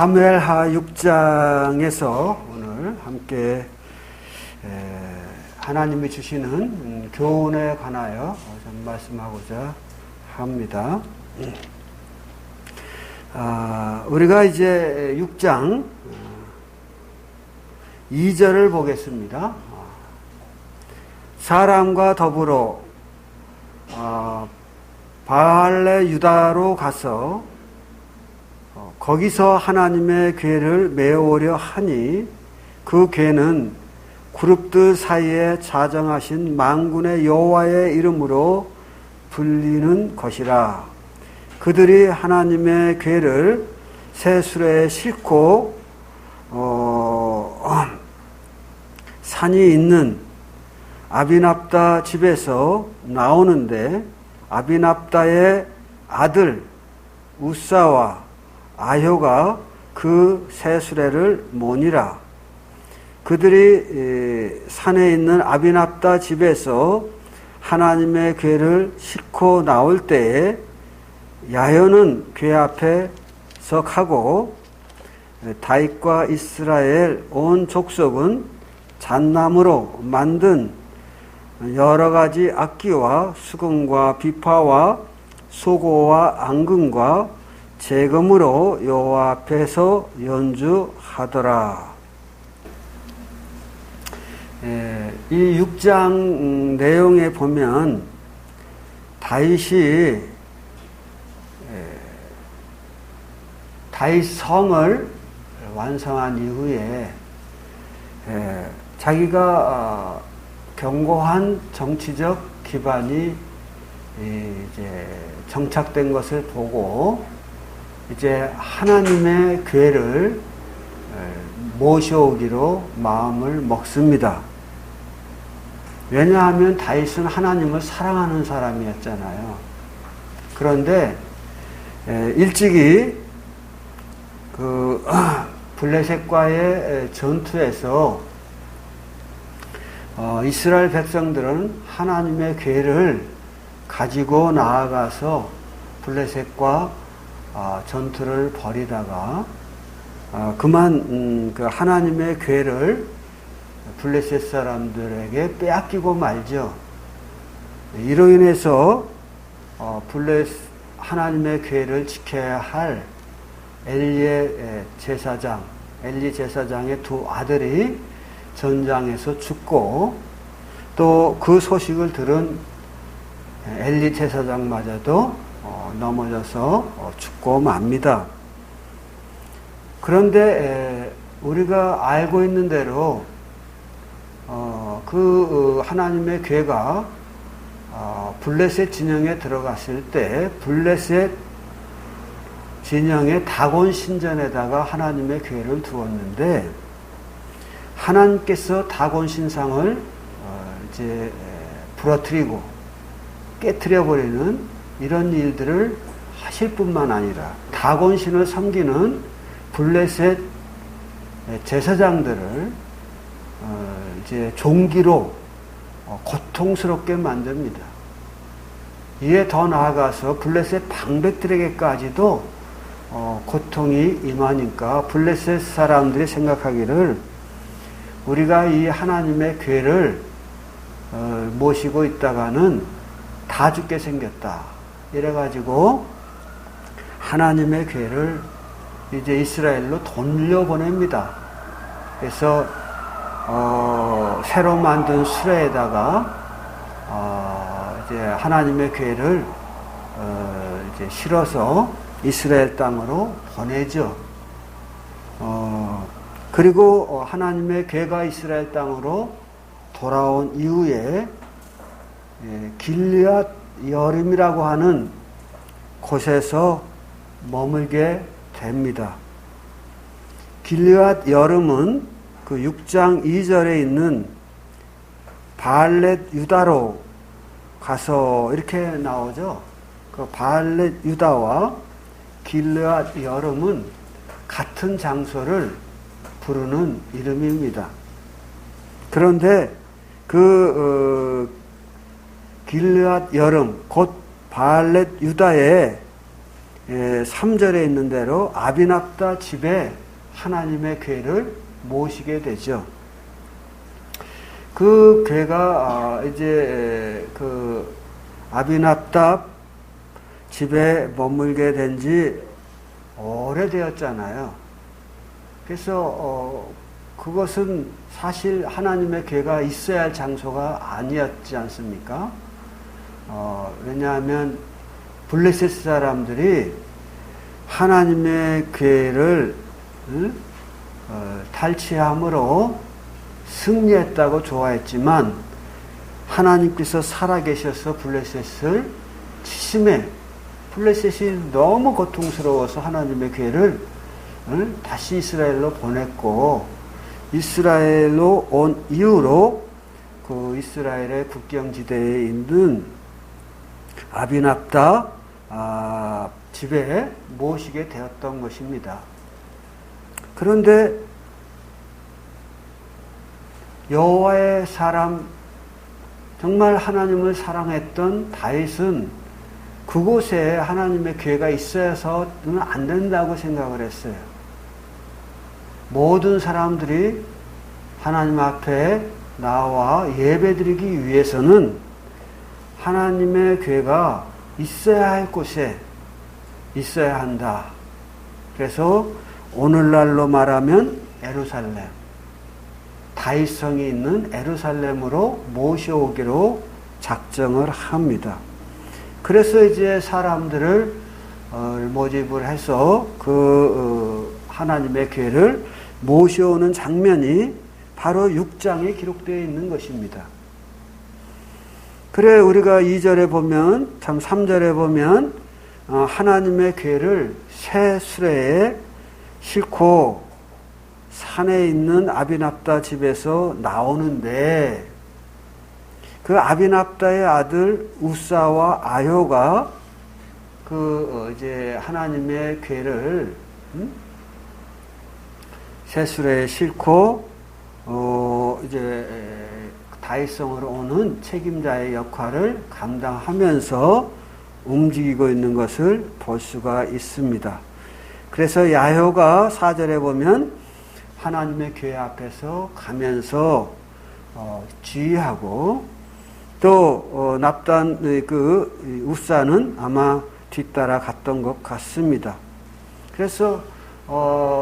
사무엘하 6장에서 오늘 함께 하나님이 주시는 교훈에 관하여 좀 말씀하고자 합니다. 우리가 이제 6장 2절을 보겠습니다. 사람과 더불어 바알레 유다로 가서 거기서 하나님의 궤를 메어오려 하니 그 궤는 그룹들 사이에 자정하신 만군의 여호와의 이름으로 불리는 것이라. 그들이 하나님의 궤를 새 수레에 싣고 산이 있는 아비납다 집에서 나오는데 아비납다의 아들 우사와 아효가 그 새 수레를 모니라. 그들이 산에 있는 아비납다 집에서 하나님의 궤를 싣고 나올 때에 야훼는 궤 앞에 석하고 다윗과 이스라엘 온 족속은 잣나무로 만든 여러 가지 악기와 수금과 비파와 소고와 앙금과 재금으로 여호와 앞에서 연주하더라. 이 6장 내용에 보면 다윗이 다윗 성을 완성한 이후에 자기가 견고한 정치적 기반이 이제 정착된 것을 보고 이제 하나님의 궤를 모셔오기로 마음을 먹습니다. 왜냐하면 다윗은 하나님을 사랑하는 사람이었잖아요. 그런데 일찍이 그 블레셋과의 전투에서 이스라엘 백성들은 하나님의 궤를 가지고 나아가서 블레셋과 전투를 벌이다가 그만 그 하나님의 궤를 블레셋 사람들에게 빼앗기고 말죠. 이로 인해서 하나님의 궤를 지켜야 할 엘리 제사장의 두 아들이 전장에서 죽고 또 그 소식을 들은 엘리 제사장마저도 넘어져서 죽고 맙니다. 그런데 우리가 알고 있는 대로 그 하나님의 궤가 블레셋 진영에 들어갔을 때 블레셋 진영의 다곤 신전에다가 하나님의 궤를 두었는데 하나님께서 다곤 신상을 이제 부러뜨리고 깨트려 버리는 이런 일들을 하실 뿐만 아니라 다곤 신을 섬기는 블레셋 제사장들을 이제 종기로 고통스럽게 만듭니다. 이에 더 나아가서 블레셋 방백들에게까지도 고통이 임하니까 블레셋 사람들이 생각하기를 우리가 이 하나님의 궤를 모시고 있다가는 다 죽게 생겼다. 이래가지고 하나님의 궤를 이제 이스라엘로 돌려보냅니다. 그래서 새로 만든 수레에다가 이제 하나님의 궤를 이제 실어서 이스라엘 땅으로 보내죠. 그리고 하나님의 궤가 이스라엘 땅으로 돌아온 이후에 길르앗 여림이라고 하는 곳에서 머물게 됩니다. 길르앗 여림은 그 6장 2절에 있는 바알렛 유다로 가서 이렇게 나오죠. 그 바알렛 유다와 길르앗 여림은 같은 장소를 부르는 이름입니다. 그런데 그 길르앗 여림 곧 바알렛 유다에 3절에 있는 대로 아비납다 집에 하나님의 궤를 모시게 되죠. 그 궤가 이제 그 아비납다 집에 머물게 된 지 오래되었잖아요. 그래서 그것은 사실 하나님의 궤가 있어야 할 장소가 아니었지 않습니까? 왜냐하면 블레셋 사람들이 하나님의 궤를 탈취함으로 승리했다고 좋아했지만 하나님께서 살아계셔서 블레셋을 치심해 블레셋이 너무 고통스러워서 하나님의 궤를 다시 이스라엘로 보냈고 이스라엘로 온 이후로 그 이스라엘의 국경지대에 있는 아비납다 집에 모시게 되었던 것입니다. 그런데 여호와의 사람 정말 하나님을 사랑했던 다윗은 그곳에 하나님의 궤가 있어서는 안 된다고 생각을 했어요. 모든 사람들이 하나님 앞에 나와 예배드리기 위해서는 하나님의 궤가 있어야 할 곳에 있어야 한다. 그래서 오늘날로 말하면 예루살렘, 다윗성이 있는 예루살렘으로 모셔오기로 작정을 합니다. 그래서 이제 사람들을 모집을 해서 그 하나님의 궤를 모셔오는 장면이 바로 6장에 기록되어 있는 것입니다. 그래 우리가 2절에 보면 참 3절에 보면 하나님의 궤를 새 수레에 싣고 산에 있는 아비납다 집에서 나오는데 그 아비납다의 아들 우사와 아효가 그 이제 하나님의 궤를 새 수레에 싣고 이제 다윗성으로 오는 책임자의 역할을 감당하면서 움직이고 있는 것을 볼 수가 있습니다. 그래서 야효가 4절에 보면 하나님의 궤 앞에서 가면서 지휘하고 또 납단 그 우사는 아마 뒤따라 갔던 것 같습니다. 그래서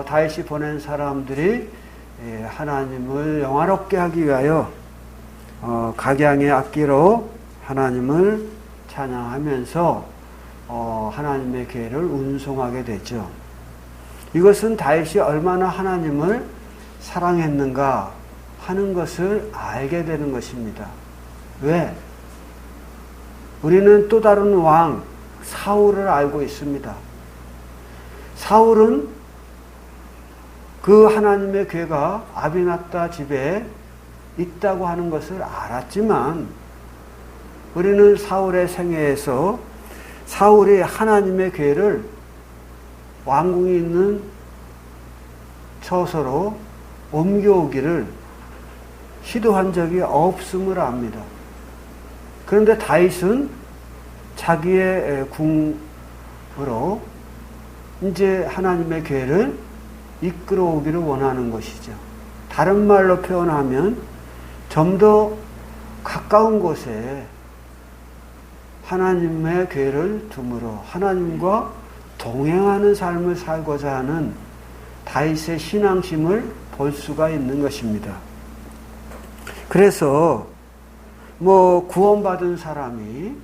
다윗이 보낸 사람들이 하나님을 영화롭게 하기 위하여 각양의 악기로 하나님을 찬양하면서 하나님의 궤를 운송하게 되죠. 이것은 다윗이 얼마나 하나님을 사랑했는가 하는 것을 알게 되는 것입니다. 왜? 우리는 또 다른 왕 사울을 알고 있습니다. 사울은 그 하나님의 궤가 아비납다 집에 있다고 하는 것을 알았지만 우리는 사울의 생애에서 사울이 하나님의 궤를 왕궁이 있는 처소로 옮겨오기를 시도한 적이 없음을 압니다. 그런데 다윗은 자기의 궁으로 이제 하나님의 궤를 이끌어오기를 원하는 것이죠. 다른 말로 표현하면 좀 더 가까운 곳에 하나님의 궤를 둠으로 하나님과 동행하는 삶을 살고자 하는 다윗의 신앙심을 볼 수가 있는 것입니다. 그래서 구원받은 사람이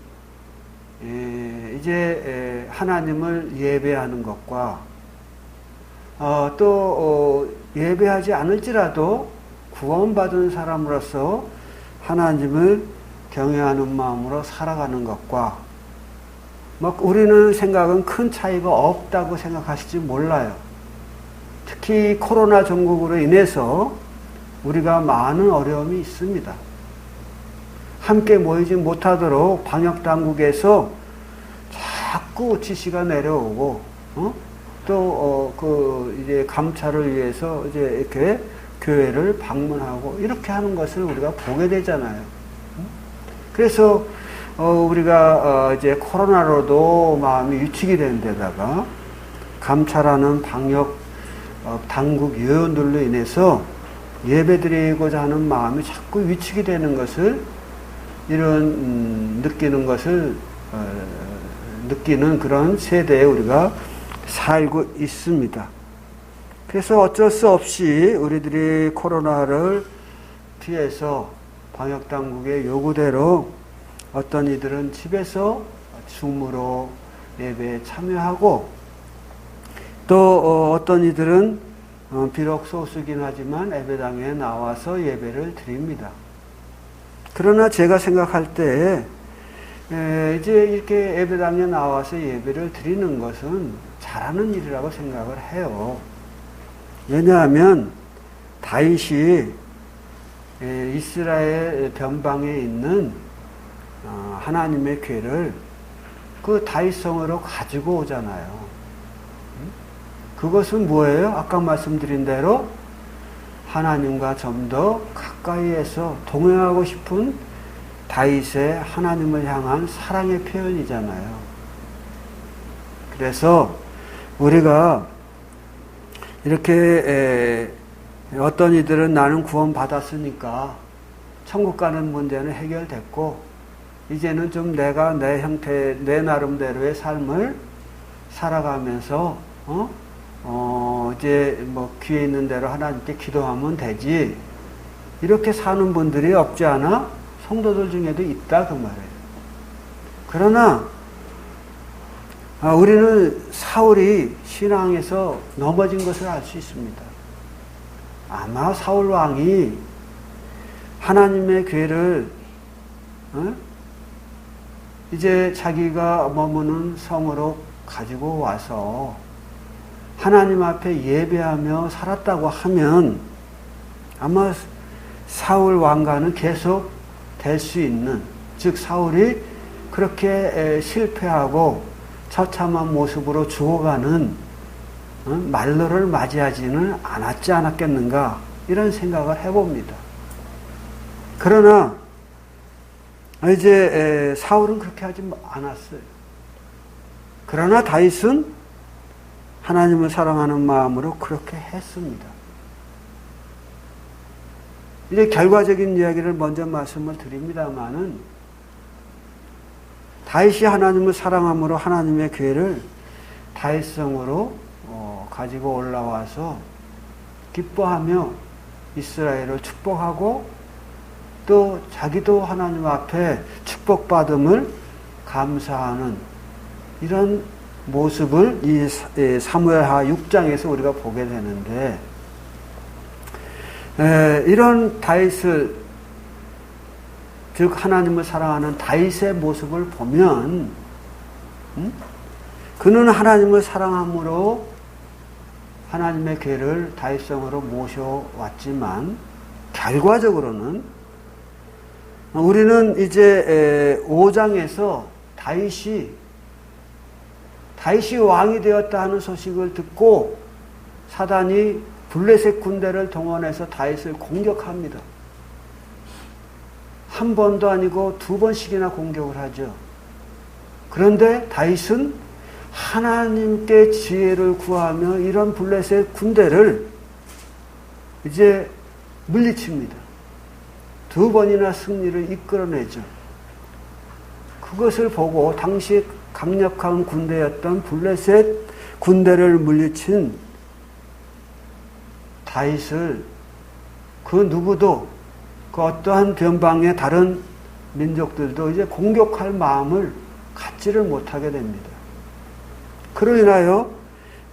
이제 하나님을 예배하는 것과 또 예배하지 않을지라도 구원받은 사람으로서 하나님을 경외하는 마음으로 살아가는 것과 우리는 생각은 큰 차이가 없다고 생각하실지 몰라요. 특히 코로나 전국으로 인해서 우리가 많은 어려움이 있습니다. 함께 모이지 못하도록 방역당국에서 자꾸 지시가 내려오고, 이제 감찰을 위해서 이제 이렇게 교회를 방문하고 이렇게 하는 것을 우리가 보게 되잖아요. 그래서 우리가 이제 코로나로도 마음이 위축이 된 데다가 감찰하는 방역 당국 요원들로 인해서 예배드리고자 하는 마음이 자꾸 위축이 되는 것을 이런 느끼는 그런 세대에 우리가 살고 있습니다. 그래서 어쩔 수 없이 우리들이 코로나를 피해서 방역당국의 요구대로 어떤 이들은 집에서 줌으로 예배에 참여하고 또 어떤 이들은 비록 소수긴 하지만 예배당에 나와서 예배를 드립니다. 그러나 제가 생각할 때 이제 이렇게 예배당에 나와서 예배를 드리는 것은 잘하는 일이라고 생각을 해요. 왜냐하면 다윗이 이스라엘 변방에 있는 하나님의 궤를 그 다윗성으로 가지고 오잖아요. 그것은 뭐예요? 아까 말씀드린 대로 하나님과 좀 더 가까이에서 동행하고 싶은 다윗의 하나님을 향한 사랑의 표현이잖아요. 그래서 우리가 이렇게 어떤 이들은 나는 구원 받았으니까 천국 가는 문제는 해결됐고 이제는 좀 내가 내 형태, 내 나름대로의 삶을 살아가면서 이제 뭐 귀에 있는 대로 하나님께 기도하면 되지. 이렇게 사는 분들이 없지 않아? 성도들 중에도 있다 그 말이에요. 그러나 우리는 사울이 신앙에서 넘어진 것을 알 수 있습니다. 아마 사울 왕이 하나님의 궤를 이제 자기가 머무는 성으로 가지고 와서 하나님 앞에 예배하며 살았다고 하면 아마 사울 왕과는 계속 될 수 있는, 즉 사울이 그렇게 실패하고 처참한 모습으로 죽어가는 말로를 맞이하지는 않았지 않았겠는가 이런 생각을 해봅니다. 그러나 이제 사울은 그렇게 하지 않았어요. 그러나 다윗은 하나님을 사랑하는 마음으로 그렇게 했습니다. 이제 결과적인 이야기를 먼저 말씀을 드립니다마는 다윗이 하나님을 사랑함으로 하나님의 궤를 다윗성으로 가지고 올라와서 기뻐하며 이스라엘을 축복하고 또 자기도 하나님 앞에 축복받음을 감사하는 이런 모습을 이 사무엘하 6장에서 우리가 보게 되는데 이런 다윗을 즉 하나님을 사랑하는 다윗의 모습을 보면 그는 하나님을 사랑함으로 하나님의 궤를 다윗성으로 모셔왔지만 결과적으로는 우리는 이제 5장에서 다윗이 왕이 되었다 하는 소식을 듣고 사단이 블레셋 군대를 동원해서 다윗을 공격합니다. 한 번도 아니고 2번씩이나 공격을 하죠. 그런데 다윗은 하나님께 지혜를 구하며 이런 블레셋 군대를 이제 물리칩니다. 2번이나 승리를 이끌어내죠. 그것을 보고 당시 강력한 군대였던 블레셋 군대를 물리친 다윗을 그 누구도 그 어떠한 변방의 다른 민족들도 이제 공격할 마음을 갖지를 못하게 됩니다. 그로 인하여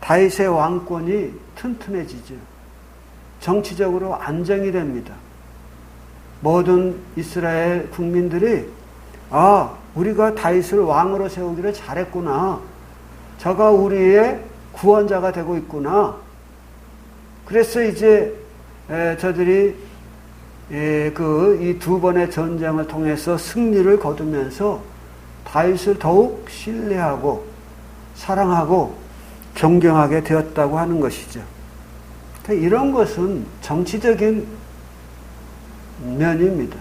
다윗의 왕권이 튼튼해지죠. 정치적으로 안정이 됩니다. 모든 이스라엘 국민들이 우리가 다윗을 왕으로 세우기를 잘했구나. 저가 우리의 구원자가 되고 있구나. 그래서 이제 저들이 이 2번의 전쟁을 통해서 승리를 거두면서 다윗을 더욱 신뢰하고 사랑하고 존경하게 되었다고 하는 것이죠. 이런 것은 정치적인 면입니다.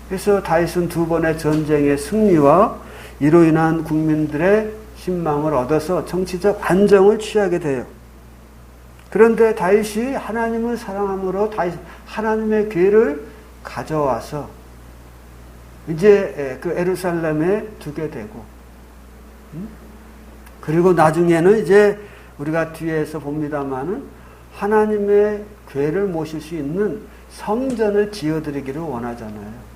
그래서 다윗은 두 번의 전쟁의 승리와 이로 인한 국민들의 신망을 얻어서 정치적 안정을 취하게 돼요. 그런데 다윗이 하나님을 사랑함으로 하나님의 괴를 가져와서 이제 그 예루살렘에 두게 되고, 그리고 나중에는 이제 우리가 뒤에서 봅니다마는 하나님의 괴를 모실 수 있는 성전을 지어드리기를 원하잖아요.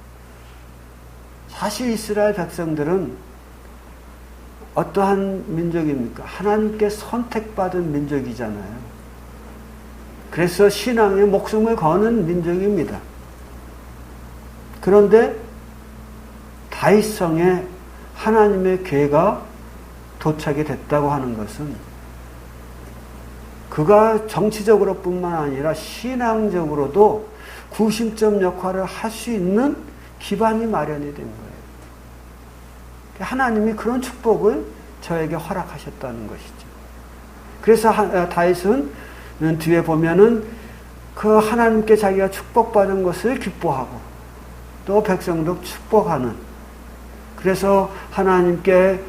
사실 이스라엘 백성들은 어떠한 민족입니까? 하나님께 선택받은 민족이잖아요. 그래서 신앙에 목숨을 거는 민족입니다. 그런데 다윗성에 하나님의 괴가 도착이 됐다고 하는 것은 그가 정치적으로 뿐만 아니라 신앙적으로도 구심점 역할을 할 수 있는 기반이 마련이 된 거예요. 하나님이 그런 축복을 저에게 허락하셨다는 것이죠. 그래서 다윗은 뒤에 보면은 그 하나님께 자기가 축복받은 것을 기뻐하고 또 백성도 축복하는, 그래서 하나님께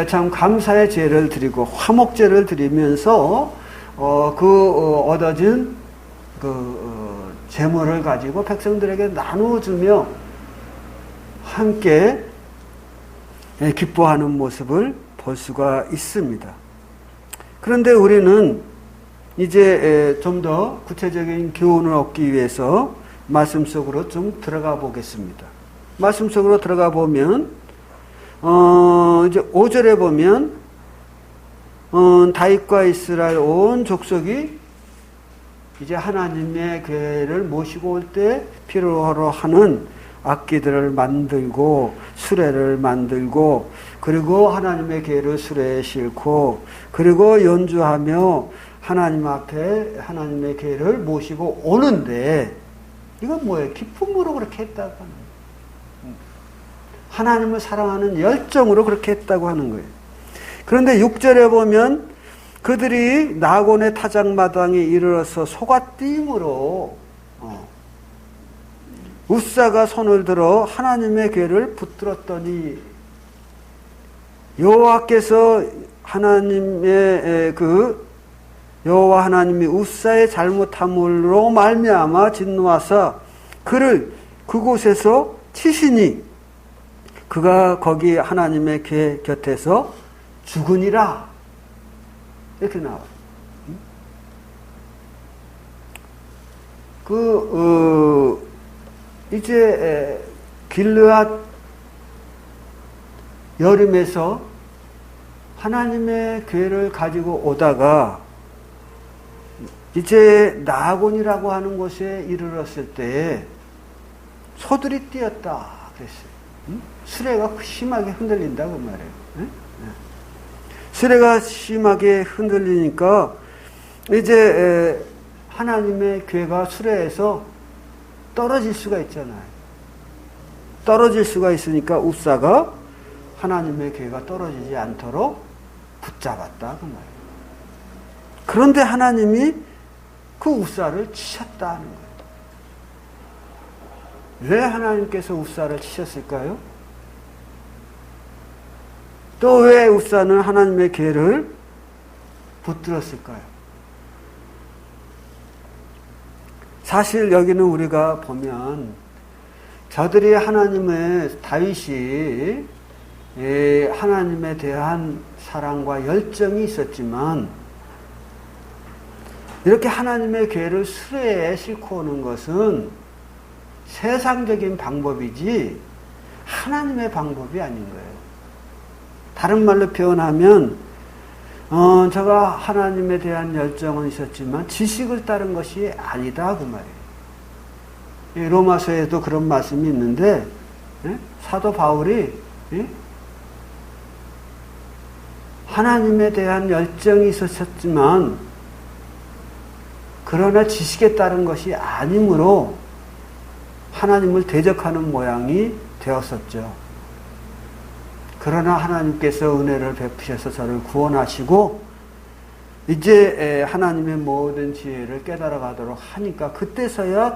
참 감사의 제를 드리고 화목제를 드리면서 얻어진 재물을 가지고 백성들에게 나누어주며 함께 기뻐하는 모습을 볼 수가 있습니다. 그런데 우리는 이제 좀 더 구체적인 교훈을 얻기 위해서 말씀 속으로 좀 들어가 보겠습니다. 말씀 속으로 들어가 보면 이제 5절에 보면 다윗과 이스라엘 온 족속이 이제 하나님의 괴를 모시고 올 때 필요로 하는 악기들을 만들고 수레를 만들고, 그리고 하나님의 괴를 수레에 싣고, 그리고 연주하며 하나님 앞에 하나님의 괴를 모시고 오는데, 이건 뭐예요? 기쁨으로 그렇게 했다고 하는 거예요. 하나님을 사랑하는 열정으로 그렇게 했다고 하는 거예요. 그런데 6절에 보면 그들이 나곤의 타작마당에 이르러서 소가 띠임으로 웃사가 손을 들어 하나님의 괴를 붙들었더니, 여호와께서 여호와 하나님이 웃사의 잘못함으로 말미암아 진노하사 그를 그곳에서 치시니 그가 거기 하나님의 괴 곁에서 죽으니라. 이렇게 나와요. 이제 길르앗 여림에서 하나님의 괴를 가지고 오다가 이제 나곤이라고 하는 곳에 이르렀을 때 소들이 뛰었다 그랬어요. 수레가 심하게 흔들린다 그 말이에요. 수레가 심하게 흔들리니까 이제 하나님의 괴가 수레에서 떨어질 수가 있잖아요. 떨어질 수가 있으니까 웃사가 하나님의 괴가 떨어지지 않도록 붙잡았다 그 말이에요. 그런데 하나님이 그 웃사를 치셨다는 거예요. 왜 하나님께서 웃사를 치셨을까요? 또 왜 웃사는 하나님의 괴를 붙들었을까요? 사실 여기는 우리가 보면 저들이 다윗이 하나님에 대한 사랑과 열정이 있었지만 이렇게 하나님의 괴를 수레에 싣고 오는 것은 세상적인 방법이지 하나님의 방법이 아닌 거예요. 다른 말로 표현하면 저가 하나님에 대한 열정은 있었지만 지식을 따른 것이 아니다 그 말이에요. 로마서에도 그런 말씀이 있는데 사도 바울이 하나님에 대한 열정이 있었지만 그러나 지식에 따른 것이 아니므로 하나님을 대적하는 모양이 되었었죠. 그러나 하나님께서 은혜를 베푸셔서 저를 구원하시고 이제 하나님의 모든 지혜를 깨달아 가도록 하니까 그때서야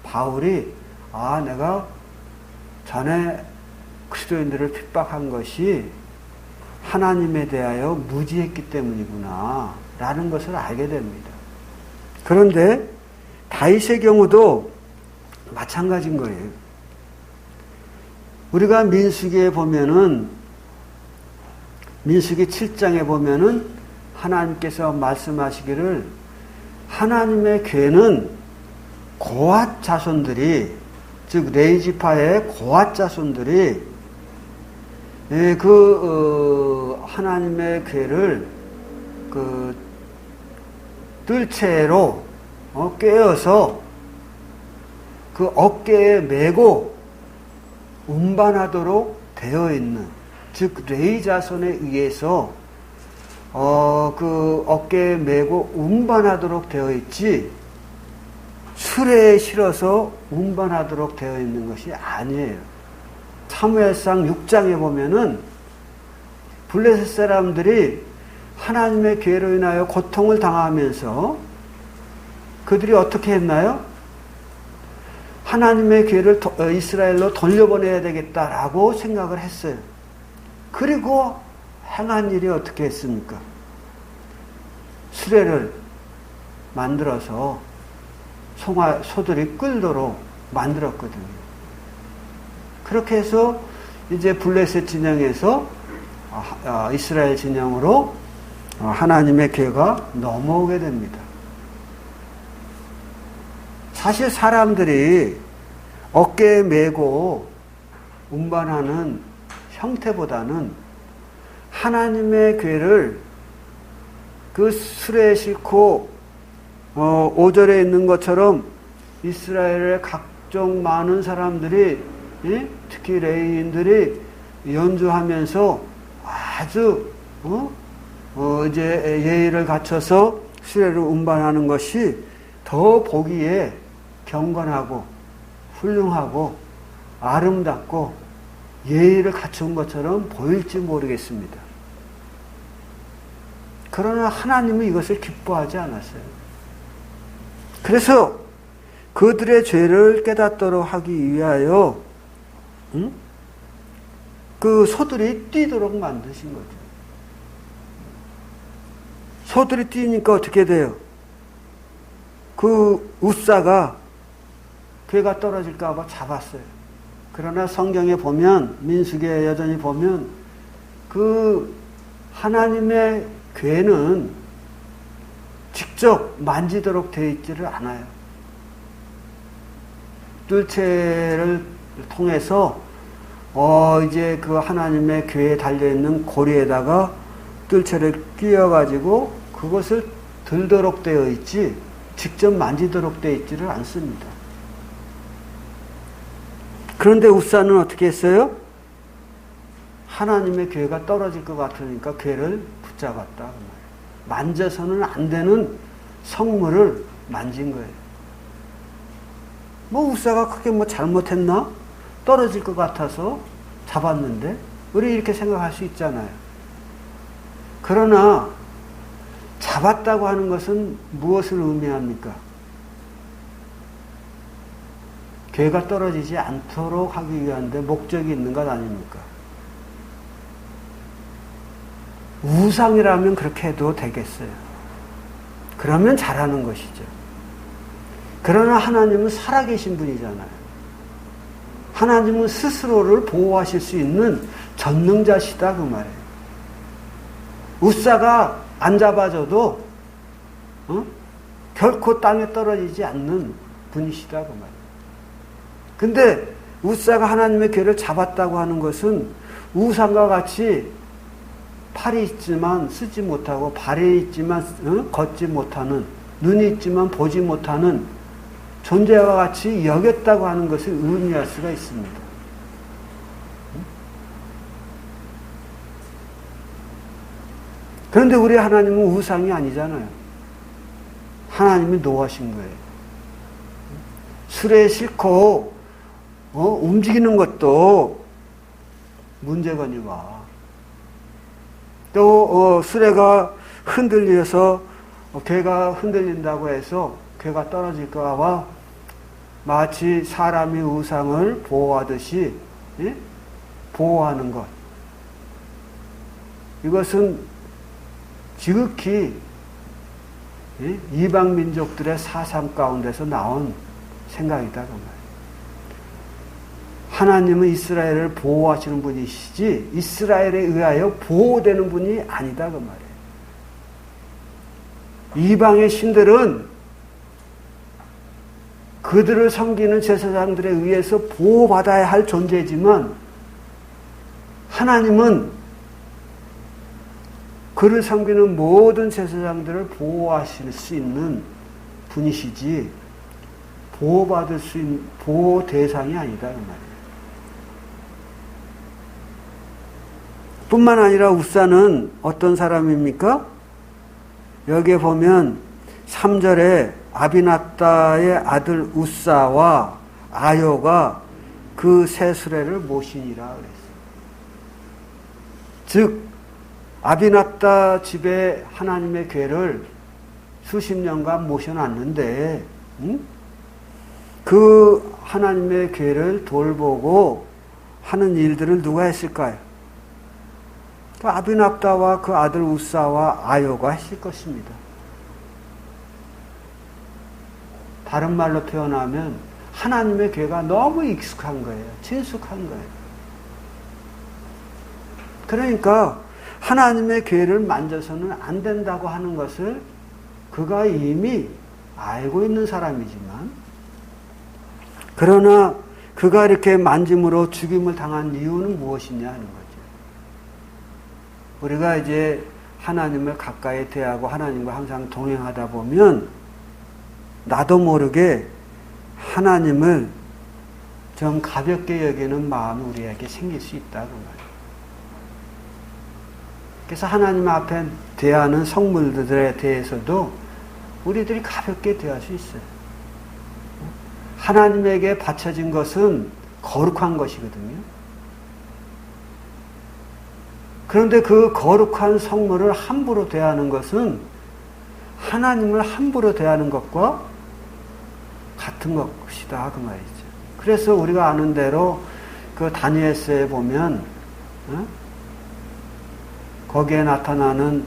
바울이 내가 전에 그리스도인들을 핍박한 것이 하나님에 대하여 무지했기 때문이구나 라는 것을 알게 됩니다. 그런데 다윗의 경우도 마찬가지인 거예요. 우리가 민수기에 보면은 민수기 7장에 보면은 하나님께서 말씀하시기를 하나님의 괴는 고앗 자손들이 즉 레위지파의 고앗 자손들이 하나님의 괴를 뜰채로 꿰어서 그 어깨에 메고 운반하도록 되어 있는, 즉 레위 자손에 의해서 그 어깨에 메고 운반하도록 되어 있지 수레에 실어서 운반하도록 되어 있는 것이 아니에요. 사무엘상 6장에 보면은 블레셋 사람들이 하나님의 괴로 인하여 고통을 당하면서 그들이 어떻게 했나요? 하나님의 괴를 이스라엘로 돌려보내야 되겠다라고 생각을 했어요. 그리고 행한 일이 어떻게 했습니까? 수레를 만들어서 소들이 끌도록 만들었거든요. 그렇게 해서 이제 블레셋 진영에서 이스라엘 진영으로 하나님의 괴가 넘어오게 됩니다. 사실 사람들이 어깨에 메고 운반하는 형태보다는 하나님의 괴를 그 수레에 싣고 5절에 있는 것처럼 이스라엘의 각종 많은 사람들이 특히 레위인들이 연주하면서 아주 이제 예의를 갖춰서 수레를 운반하는 것이 더 보기에 경건하고 훌륭하고 아름답고 예의를 갖춘 것처럼 보일지 모르겠습니다. 그러나 하나님은 이것을 기뻐하지 않았어요. 그래서 그들의 죄를 깨닫도록 하기 위하여 그 소들이 뛰도록 만드신 거죠. 소들이 뛰니까 어떻게 돼요? 그 우사가 괴가 떨어질까 봐 잡았어요. 그러나 성경에 보면, 민수기에 여전히 보면 그 하나님의 괴는 직접 만지도록 되어 있지를 않아요. 뜰채를 통해서 이제 그 하나님의 괴에 달려있는 고리에다가 뜰채를 끼워가지고 그것을 들도록 되어 있지 직접 만지도록 되어 있지를 않습니다. 그런데 우사는 어떻게 했어요? 하나님의 괴가 떨어질 것 같으니까 괴를 붙잡았다. 만져서는 안 되는 성물을 만진 거예요. 뭐 우사가 크게 뭐 잘못했나? 떨어질 것 같아서 잡았는데 우리 이렇게 생각할 수 있잖아요. 그러나 잡았다고 하는 것은 무엇을 의미합니까? 괴가 떨어지지 않도록 하기 위한데 목적이 있는 것 아닙니까? 우상이라면 그렇게 해도 되겠어요. 그러면 잘하는 것이죠. 그러나 하나님은 살아계신 분이잖아요. 하나님은 스스로를 보호하실 수 있는 전능자시다 그 말이에요. 우사가 안 잡아줘도 결코 땅에 떨어지지 않는 분이시다 그 말이에요. 근데 우사가 하나님의 괴를 잡았다고 하는 것은 우상과 같이 팔이 있지만 쓰지 못하고 발이 있지만 걷지 못하는, 눈이 있지만 보지 못하는 존재와 같이 여겼다고 하는 것을 의미할 수가 있습니다. 그런데 우리 하나님은 우상이 아니잖아요. 하나님이 노하신 거예요. 수레에 싣고 움직이는 것도 문제거니와 또 수레가 흔들려서 괴가 흔들린다고 해서 괴가 떨어질까 봐 마치 사람이 우상을 보호하듯이 예? 보호하는 것. 이것은 지극히 예? 이방 민족들의 사상 가운데서 나온 생각이다 그 말이에요. 하나님은 이스라엘을 보호하시는 분이시지 이스라엘에 의하여 보호되는 분이 아니다 그 말이에요. 이방의 신들은 그들을 섬기는 제사장들에 의해서 보호받아야 할 존재지만 하나님은 그를 섬기는 모든 제사장들을 보호하실 수 있는 분이시지 보호받을 수 있는 보호 대상이 아니다 그 말이에요. 뿐만 아니라 우사는 어떤 사람입니까? 여기에 보면 3절에 아비낫다의 아들 우사와 아요가 그 세 수레를 모시니라 그랬어요. 즉 아비낫다 집에 하나님의 궤를 수십 년간 모셔놨는데 그 하나님의 궤를 돌보고 하는 일들을 누가 했을까요? 아비납다와 그 아들 우사와 아요가 했을 것입니다. 다른 말로 표현하면 하나님의 궤가 너무 익숙한 거예요. 친숙한 거예요. 그러니까 하나님의 궤를 만져서는 안 된다고 하는 것을 그가 이미 알고 있는 사람이지만 그러나 그가 이렇게 만짐으로 죽임을 당한 이유는 무엇이냐 하는 거죠. 우리가 이제 하나님을 가까이 대하고 하나님과 항상 동행하다 보면 나도 모르게 하나님을 좀 가볍게 여기는 마음이 우리에게 생길 수 있다고 말이에요. 그래서 하나님 앞에 대하는 성물들에 대해서도 우리들이 가볍게 대할 수 있어요. 하나님에게 바쳐진 것은 거룩한 것이거든요. 그런데 그 거룩한 성물을 함부로 대하는 것은 하나님을 함부로 대하는 것과 같은 것이다 그 말이죠. 그래서 우리가 아는 대로 그 다니엘서에 보면 거기에 나타나는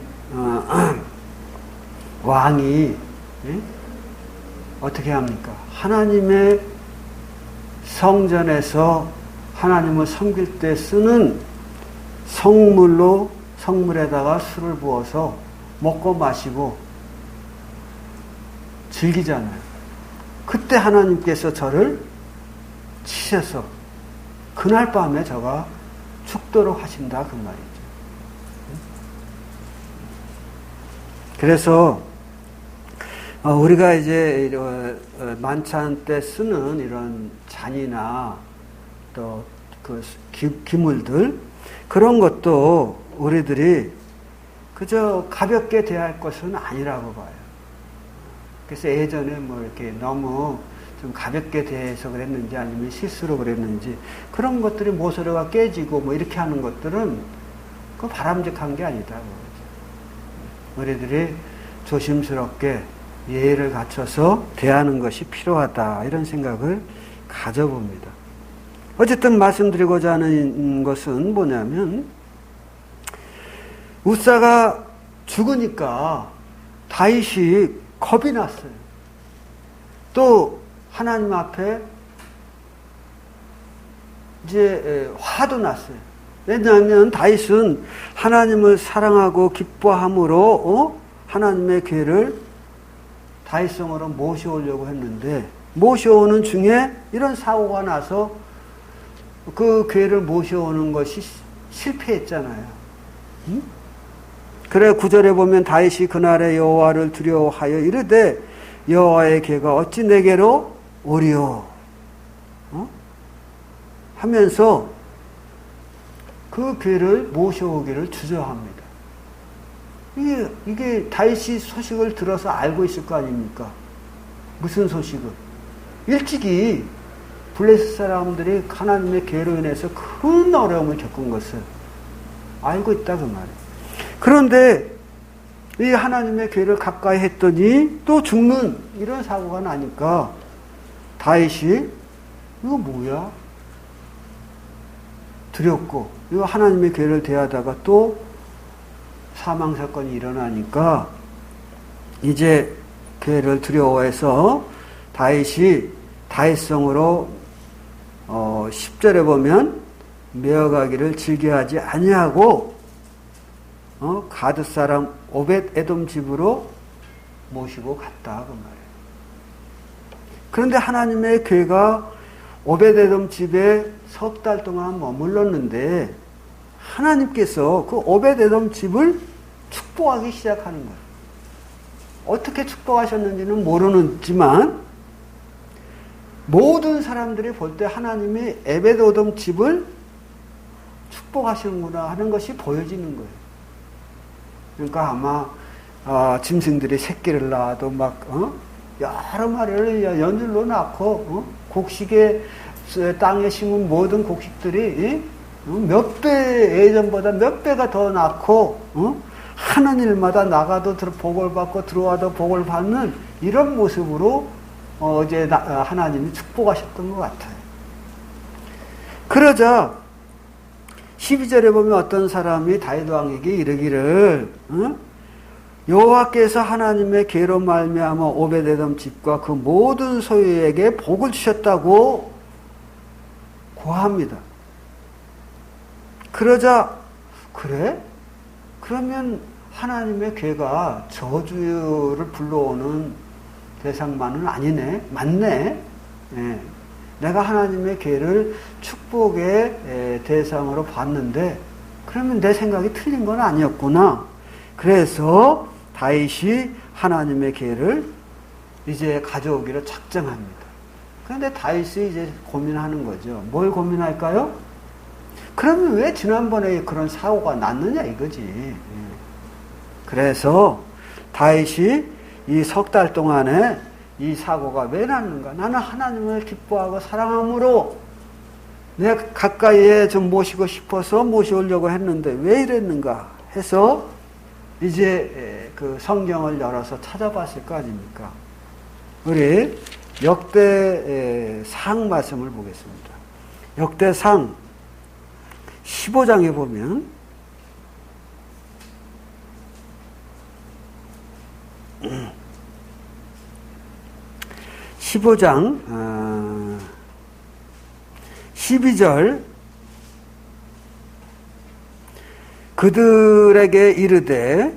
왕이 어떻게 합니까? 하나님의 성전에서 하나님을 섬길 때 쓰는 성물에다가 술을 부어서 먹고 마시고 즐기잖아요. 그때 하나님께서 저를 치셔서 그날 밤에 저가 죽도록 하신다 그 말이죠. 그래서 우리가 이제 만찬 때 쓰는 이런 잔이나 또 그 기물들 그런 것도 우리들이 그저 가볍게 대할 것은 아니라고 봐요. 그래서 예전에 뭐 이렇게 너무 좀 가볍게 대해서 그랬는지 아니면 실수로 그랬는지 그런 것들이 모서리가 깨지고 뭐 이렇게 하는 것들은 그 바람직한 게 아니다. 우리들이 조심스럽게 예의를 갖춰서 대하는 것이 필요하다. 이런 생각을 가져봅니다. 어쨌든 말씀드리고자 하는 것은 뭐냐면 우사가 죽으니까 다윗이 겁이 났어요. 또 하나님 앞에 이제 화도 났어요. 왜냐하면 다윗은 하나님을 사랑하고 기뻐함으로 하나님의 궤를 다윗성으로 모셔오려고 했는데 모셔오는 중에 이런 사고가 나서 그 궤를 모셔오는 것이 실패했잖아요. 그래 9절에 보면 다윗이 그날의 여호와를 두려워하여 이르되 여호와의 궤가 어찌 내게로 오리오 하면서 그 궤를 모셔오기를 주저합니다. 이게 다윗이 소식을 들어서 알고 있을 거 아닙니까? 무슨 소식을? 일찍이 블레셋 사람들이 하나님의 궤로 인해서 큰 어려움을 겪은 것을 알고 있다 그 말이에요. 그런데 이 하나님의 궤를 가까이 했더니 또 죽는 이런 사고가 나니까 다윗이 이거 뭐야? 두렵고, 이거 하나님의 교회를 대하다가 또 사망 사건이 일어나니까 이제 교회를 두려워해서 다윗이 다윗성으로 10절에 보면 메어가기를 즐겨하지 아니하고 가드 사람 오벳 에돔 집으로 모시고 갔다 그 말이에요. 그런데 하나님의 교회가 오벳 에돔 집에 석 달 동안 머물렀는데 하나님께서 그 오벳 에돔 집을 축복하기 시작하는 거예요. 어떻게 축복하셨는지는 모르지만 모든 사람들이 볼 때 하나님이 오벳 에돔 집을 축복하시는구나 하는 것이 보여지는 거예요. 그러니까 아마 짐승들이 새끼를 낳아도 막 여러 마리를 연줄로 낳고 곡식에 땅에 심은 모든 곡식들이 몇 배 예전보다 몇 배가 더 낳고 하는 일마다 나가도 복을 받고 들어와도 복을 받는 이런 모습으로 어제 하나님이 축복하셨던 것 같아요. 그러자 12절에 보면 어떤 사람이 다윗 왕에게 이르기를 여호와께서 하나님의 계로 말미암아 오벳 에돔 집과 그 모든 소유에게 복을 주셨다고 고합니다. 그러자 그래? 그러면 하나님의 괴가 저주를 불러오는 대상만은 아니네. 맞네. 예. 내가 하나님의 괴를 축복의 대상으로 봤는데 그러면 내 생각이 틀린 건 아니었구나. 그래서 다윗이 하나님의 괴를 이제 가져오기로 작정합니다. 그런데 다윗이 이제 고민하는 거죠. 뭘 고민할까요? 그러면 왜 지난번에 그런 사고가 났느냐 이거지. 그래서 다윗이 이 석 달 동안에 이 사고가 왜 났는가? 나는 하나님을 기뻐하고 사랑함으로 내가 가까이에 좀 모시고 싶어서 모셔오려고 했는데 왜 이랬는가 해서 이제 그 성경을 열어서 찾아봤을 거 아닙니까? 우리 역대상 말씀을 보겠습니다. 역대상 15장에 보면 15장 12절 그들에게 이르되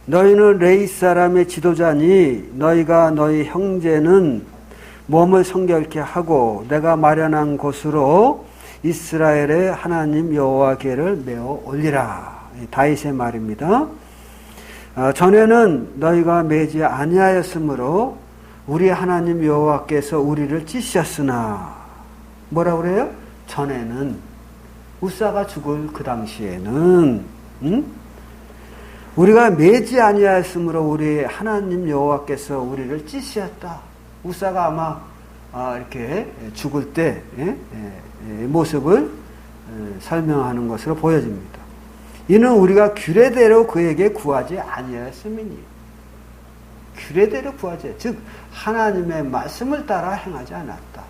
너희는 레위 사람의 지도자니 너희가 너희 형제는 몸을 성결케 하고 내가 마련한 곳으로 이스라엘의 하나님 여호와께를 메어 올리라. 다윗의 말입니다. 전에는 너희가 매지 아니하였으므로 우리 하나님 여호와께서 우리를 찢으셨으나 뭐라 그래요? 전에는 우사가 죽을 그 당시에는 우리가 매지 아니하였으므로 우리 하나님 여호와께서 우리를 찢으셨다. 우사가 아마 이렇게 죽을 때 모습을 설명하는 것으로 보여집니다. 이는 우리가 규례대로 그에게 구하지 아니하였음이니 규례대로 구하지 즉 하나님의 말씀을 따라 행하지 않았다.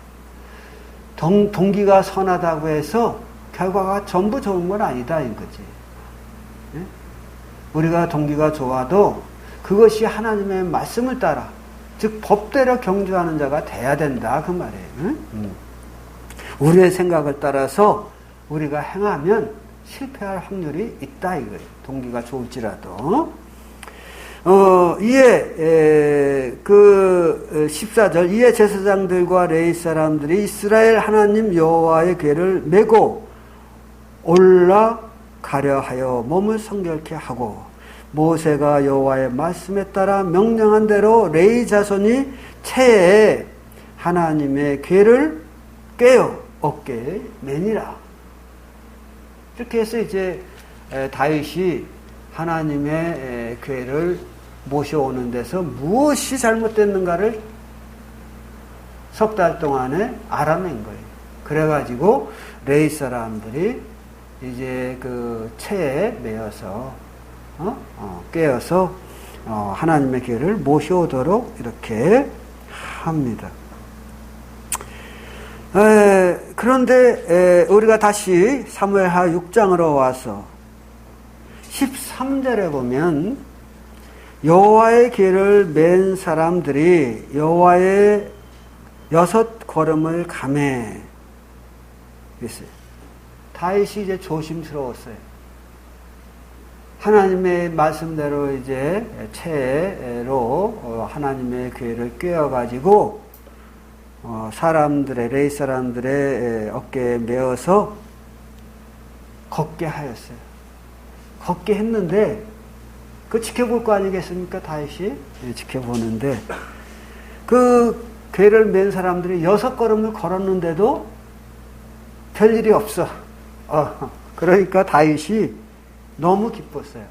동기가 선하다고 해서 결과가 전부 좋은 건 아니다 이거지. 우리가 동기가 좋아도 그것이 하나님의 말씀을 따라 즉 법대로 경주하는 자가 돼야 된다 그 말이에요. 우리의 생각을 따라서 우리가 행하면 실패할 확률이 있다 이거예요. 동기가 좋을지라도. 이에 그 14절 이에 제사장들과 레위 사람들이 이스라엘 하나님 여호와의 궤를 메고 올라가려 하여 몸을 성결케 하고 모세가 여호와의 말씀에 따라 명령한 대로 레위 자손이 채에 하나님의 궤를 꿰어 어깨에 매니라. 이렇게 해서 이제 다윗이 하나님의 궤를 모셔오는 데서 무엇이 잘못됐는가를 석 달 동안에 알아낸 거예요. 그래가지고 레위 사람들이 이제 그 채에 매어서 꿰어서 하나님의 궤를 모셔오도록 이렇게 합니다. 그런데 우리가 다시 사무엘하 6장으로 와서 13절에 보면 여호와의 길을 맨 사람들이 여호와의 6걸음을 가매 그랬어요. 다윗이 이제 조심스러웠어요. 하나님의 말씀대로 이제 채로 하나님의 교회를 꿰어가지고 레이 사람들의 어깨에 메어서 걷게 하였어요. 걷게 했는데 그 지켜볼 거 아니겠습니까? 다윗이 지켜보는데 그 괴를 맨 사람들이 6걸음을 걸었는데도 별일이 없어. 그러니까 다윗이 너무 기뻤어요.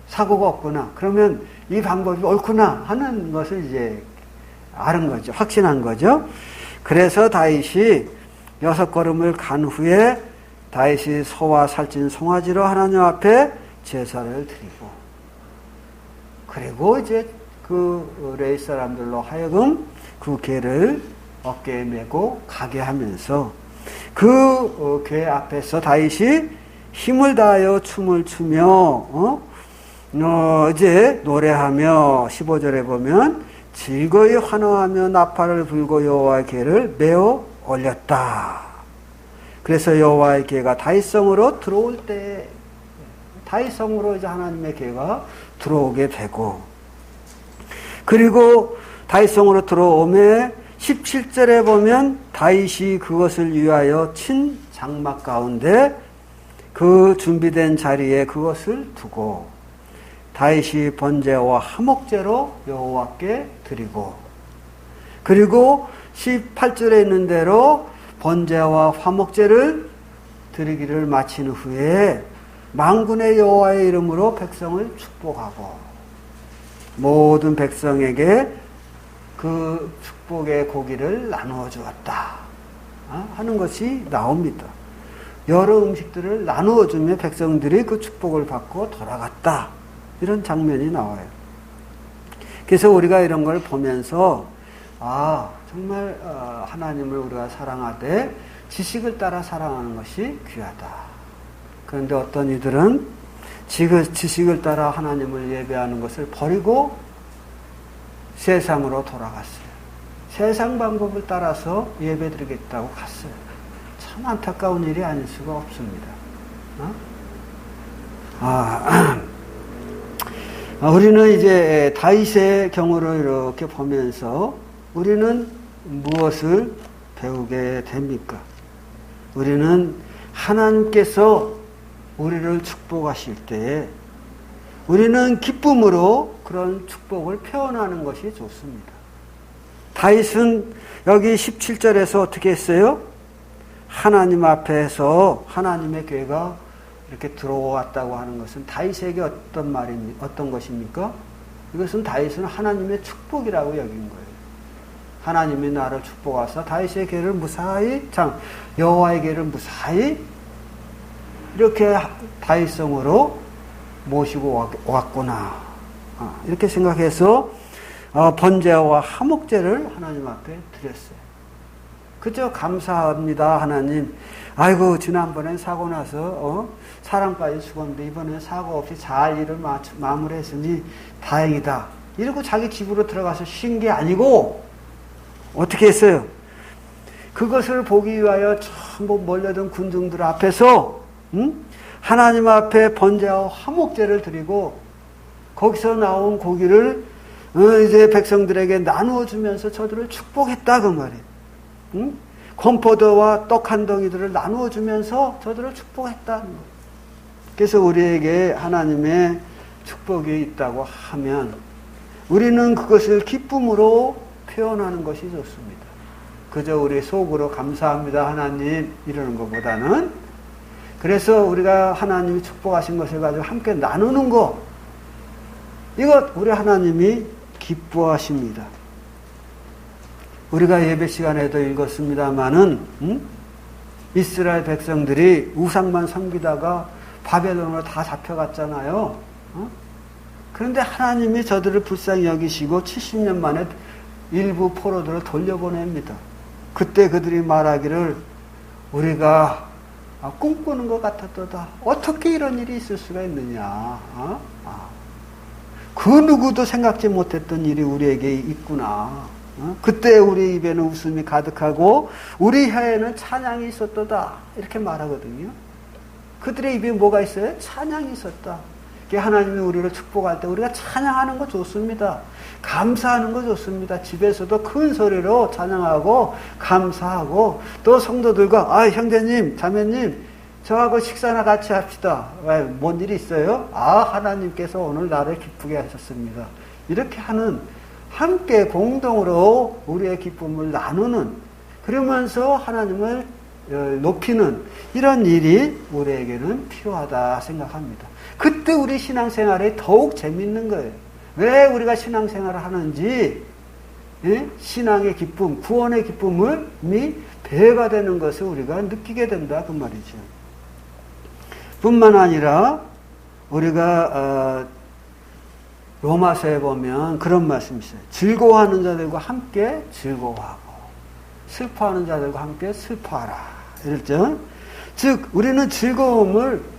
사고가 없구나. 그러면 이 방법이 옳구나 하는 것을 이제 알은 거죠. 확신한 거죠. 그래서 다윗이 6걸음을 간 후에 다윗이 소와 살찐 송아지로 하나님 앞에 제사를 드리고 그리고 이제 그 레위 사람들로 하여금 그 개를 어깨에 메고 가게 하면서 그 궤 앞에서 다윗이 힘을 다하여 춤을 추며 이제 노래하며 15절에 보면 즐거이 환호하며 나팔을 불고 여호와의 궤를 메어 올렸다. 그래서 여호와의 궤가 다윗성으로 들어올 때 다윗성으로 이제 하나님의 궤가 들어오게 되고 그리고 다윗성으로 들어오매 17절에 보면 다윗이 그것을 위하여 친 장막 가운데 그 준비된 자리에 그것을 두고 다윗이 번제와 화목제로 여호와께 드리고 그리고 18절에 있는 대로 번제와 화목제를 드리기를 마친 후에 만군의 여호와의 이름으로 백성을 축복하고 모든 백성에게 그 축복의 고기를 나누어 주었다 하는 것이 나옵니다. 여러 음식들을 나누어 주며 백성들이 그 축복을 받고 돌아갔다. 이런 장면이 나와요. 그래서 우리가 이런 걸 보면서 정말 하나님을 우리가 사랑하되 지식을 따라 사랑하는 것이 귀하다. 그런데 어떤 이들은 지식을 따라 하나님을 예배하는 것을 버리고 세상으로 돌아갔어요. 세상 방법을 따라서 예배드리겠다고 갔어요. 참 안타까운 일이 아닐 수가 없습니다. 우리는 이제 다윗의 경우를 이렇게 보면서 우리는 무엇을 배우게 됩니까? 우리는 하나님께서 우리를 축복하실 때에 우리는 기쁨으로 그런 축복을 표현하는 것이 좋습니다. 다윗은 여기 17절에서 어떻게 했어요? 하나님 앞에서 하나님의 궤가 이렇게 들어왔다고 하는 것은 다윗에게 어떤 것입니까? 이것은 다윗은 하나님의 축복이라고 여긴 거예요. 하나님이 나를 축복하사 다윗의 궤를 무사히 여호와의 궤를 무사히 이렇게 다윗성으로 모시고 왔구나. 이렇게 생각해서 번제와 화목제를 하나님 앞에 드렸어요. 그저 감사합니다 하나님. 아이고 지난번엔 사고 나서 사람까지 죽었는데 이번엔 사고 없이 잘 일을 마무리했으니 다행이다. 이러고 자기 집으로 들어가서 쉰 게 아니고 어떻게 했어요? 그것을 보기 위하여 전부 몰려든 군중들 앞에서 하나님 앞에 번제와 화목제를 드리고 거기서 나온 고기를 이제 백성들에게 나누어 주면서 저들을 축복했다 그 말이에요. 건포도와 떡 한 덩이들을 나누어 주면서 저들을 축복했다는 거예요. 그래서 우리에게 하나님의 축복이 있다고 하면 우리는 그것을 기쁨으로 표현하는 것이 좋습니다. 그저 우리 속으로 감사합니다 하나님 이러는 것보다는 그래서 우리가 하나님이 축복하신 것을 가지고 함께 나누는 것 이것 우리 하나님이 기뻐하십니다. 우리가 예배 시간에도 읽었습니다마는 이스라엘 백성들이 우상만 섬기다가 바벨론으로 다 잡혀갔잖아요. 그런데 하나님이 저들을 불쌍히 여기시고 70년 만에 일부 포로들을 돌려보냅니다. 그때 그들이 말하기를 우리가 꿈꾸는 것 같았도다. 어떻게 이런 일이 있을 수가 있느냐. 그 누구도 생각지 못했던 일이 우리에게 있구나. 그때 우리 입에는 웃음이 가득하고 우리 혀에는 찬양이 있었도다. 이렇게 말하거든요. 그들의 입에 뭐가 있어요? 찬양이 있었다. 하나님이 우리를 축복할 때 우리가 찬양하는 거 좋습니다. 감사하는 거 좋습니다. 집에서도 큰 소리로 찬양하고 감사하고 또 성도들과 형제님, 자매님 저하고 식사나 같이 합시다. 왜, 뭔 일이 있어요? 하나님께서 오늘 나를 기쁘게 하셨습니다. 이렇게 하는 함께 공동으로 우리의 기쁨을 나누는 그러면서 하나님을 높이는 이런 일이 우리에게는 필요하다 생각합니다. 그때 우리 신앙생활이 더욱 재밌는 거예요. 왜 우리가 신앙생활을 하는지 신앙의 기쁨, 구원의 기쁨이 배가 되는 것을 우리가 느끼게 된다 그 말이죠. 뿐만 아니라 우리가 로마서에 보면 그런 말씀이 있어요. 즐거워하는 자들과 함께 즐거워하고 슬퍼하는 자들과 함께 슬퍼하라. 이랬죠. 즉 우리는 즐거움을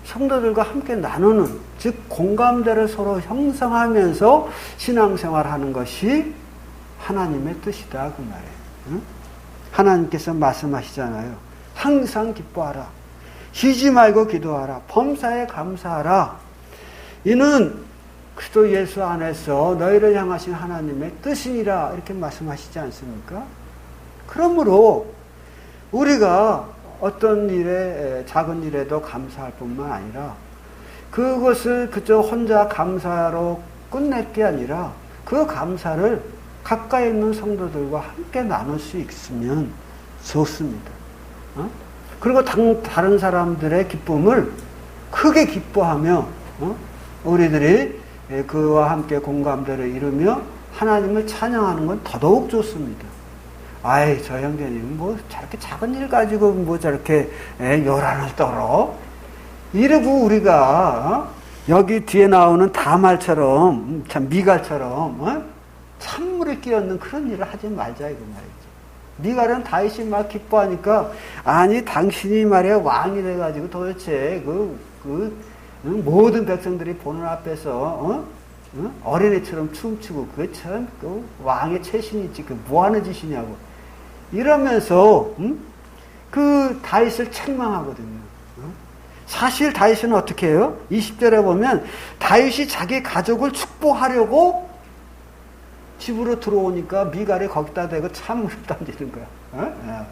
성도들과 함께 나누는, 즉 공감대를 서로 형성하면서 신앙생활하는 것이 하나님의 뜻이다 그 말이에요. 하나님께서 말씀하시잖아요. 항상 기뻐하라. 쉬지 말고 기도하라. 범사에 감사하라. 이는 그리스도 예수 안에서 너희를 향하신 하나님의 뜻이니라 이렇게 말씀하시지 않습니까? 그러므로 우리가 어떤 일에 작은 일에도 감사할 뿐만 아니라 그것을 그저 혼자 감사로 끝낼 게 아니라 그 감사를 가까이 있는 성도들과 함께 나눌 수 있으면 좋습니다. 그리고 다른 사람들의 기쁨을 크게 기뻐하며 우리들이 그와 함께 공감대를 이루며 하나님을 찬양하는 건 더더욱 좋습니다. 저 형제님, 저렇게 작은 일 가지고 저렇게 요란을 떨어? 이러고 우리가, 여기 뒤에 나오는 다말처럼, 참, 미갈처럼, 찬물을 끼얹는 그런 일을 하지 말자, 이거 말이죠. 미갈은 다윗이 막 기뻐하니까, 아니, 당신이 말이야, 왕이 돼가지고 도대체, 모든 백성들이 보는 앞에서, 어린애처럼 춤추고, 그게 참, 왕의 최신이지, 뭐 하는 짓이냐고. 이러면서 그 다윗을 책망하거든요. 사실 다윗은 어떻게 해요? 20절에 보면 다윗이 자기 가족을 축복하려고 집으로 들어오니까 미갈이 거기다 대고 찬물을 던지는 거야.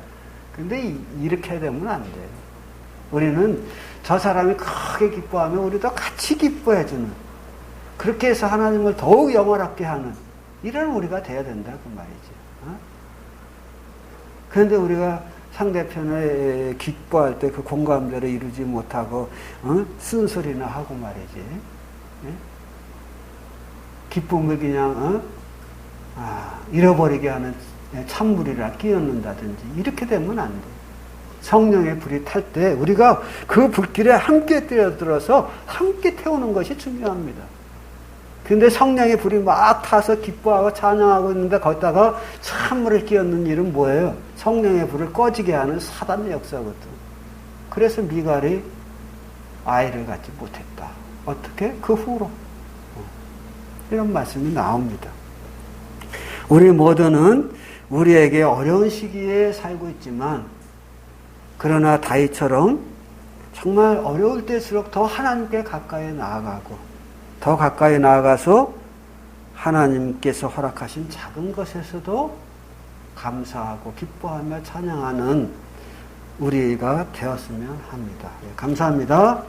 근데 이렇게 되면 안 돼요. 우리는 저 사람이 크게 기뻐하면 우리도 같이 기뻐해주는, 그렇게 해서 하나님을 더욱 영원하게 하는 이런 우리가 돼야 된다 그 말이죠. 그런데 우리가 상대편을 기뻐할 때 그 공감대를 이루지 못하고 쓴소리나 하고 말이지. 기쁨을 그냥 잃어버리게 하는 찬물이라 끼얹는다든지 이렇게 되면 안 돼. 성령의 불이 탈 때 우리가 그 불길에 함께 뛰어들어서 함께 태우는 것이 중요합니다. 근데 성령의 불이 막 타서 기뻐하고 찬양하고 있는데 거기다가 찬물을 끼얹는 일은 뭐예요? 성령의 불을 꺼지게 하는 사단의 역사거든. 그래서 미갈이 아이를 갖지 못했다. 어떻게? 그 후로. 이런 말씀이 나옵니다. 우리 모두는 우리에게 어려운 시기에 살고 있지만 그러나 다윗처럼 정말 어려울 때일수록 더 하나님께 가까이 나아가고 더 가까이 나아가서 하나님께서 허락하신 작은 것에서도 감사하고 기뻐하며 찬양하는 우리가 되었으면 합니다. 감사합니다.